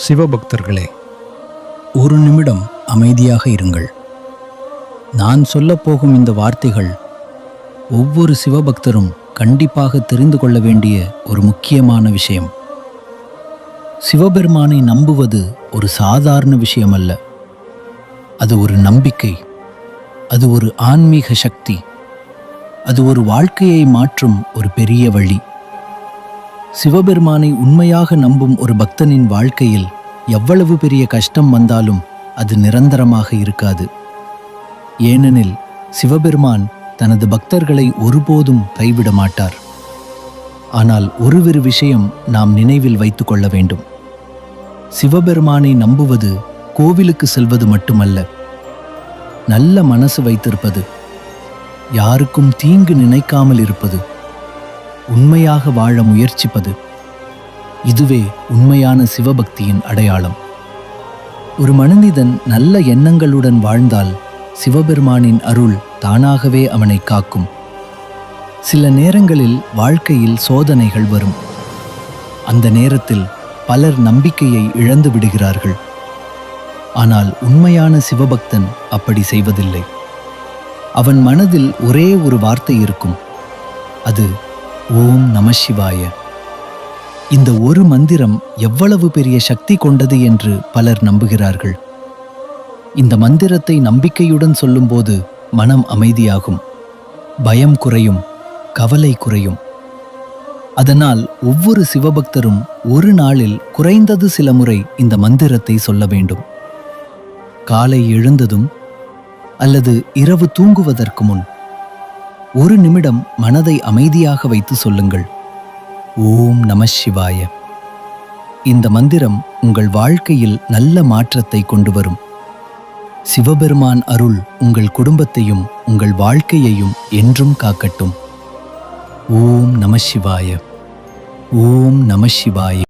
சிவபக்தர்களே, ஒரு நிமிடம் அமைதியாக இருங்கள். நான் சொல்லப்போகும் இந்த வார்த்தைகள் ஒவ்வொரு சிவபக்தரும் கண்டிப்பாக தெரிந்து கொள்ள வேண்டிய ஒரு முக்கியமான விஷயம். சிவபெருமானை நம்புவது ஒரு சாதாரண விஷயம் அல்ல. அது ஒரு நம்பிக்கை, அது ஒரு ஆன்மீக சக்தி, அது ஒரு வாழ்க்கையை மாற்றும் ஒரு பெரிய வழி. சிவபெருமானை உண்மையாக நம்பும் ஒரு பக்தனின் வாழ்க்கையில் எவ்வளவு பெரிய கஷ்டம் வந்தாலும் அது நிரந்தரமாக இருக்காது. ஏனெனில் சிவபெருமான் தனது பக்தர்களை ஒருபோதும் கைவிட மாட்டார். ஆனால் ஒரு விஷயம் நாம் நினைவில் வைத்துக் கொள்ள வேண்டும். சிவபெருமானை நம்புவது கோவிலுக்கு செல்வது மட்டுமல்ல, நல்ல மனசு வைத்திருப்பது, யாருக்கும் தீங்கு நினைக்காமல் இருப்பது, உண்மையாக வாழ முயற்சிப்பது, இதுவே உண்மையான சிவபக்தியின் அடையாளம். ஒரு மனிதன் நல்ல எண்ணங்களுடன் வாழ்ந்தால் சிவபெருமானின் அருள் தானாகவே அவனை காக்கும். சில நேரங்களில் வாழ்க்கையில் சோதனைகள் வரும். அந்த நேரத்தில் பலர் நம்பிக்கையை இழந்து விடுகிறார்கள். ஆனால் உண்மையான சிவபக்தன் அப்படி செய்வதில்லை. அவன் மனதில் ஒரே ஒரு வார்த்தை இருக்கும், அது ஓம் நமசிவாய. இந்த ஒரு மந்திரம் எவ்வளவு பெரிய சக்தி கொண்டது என்று பலர் நம்புகிறார்கள். இந்த மந்திரத்தை நம்பிக்கையுடன் சொல்லும்போது மனம் அமைதியாகும், பயம் குறையும், கவலை குறையும். அதனால் ஒவ்வொரு சிவபக்தரும் ஒரு நாளில் குறைந்தது சில முறை இந்த மந்திரத்தை சொல்ல வேண்டும். காலை எழுந்ததும் அல்லது இரவு தூங்குவதற்கு முன் ஒரு நிமிடம் மனதை அமைதியாக வைத்து சொல்லுங்கள், ஓம் நமசிவாய. இந்த மந்திரம் உங்கள் வாழ்க்கையில் நல்ல மாற்றத்தை கொண்டு வரும். சிவபெருமான் அருள் உங்கள் குடும்பத்தையும் உங்கள் வாழ்க்கையையும் என்றும் காக்கட்டும். ஓம் நமசிவாய. ஓம் நமசிவாய.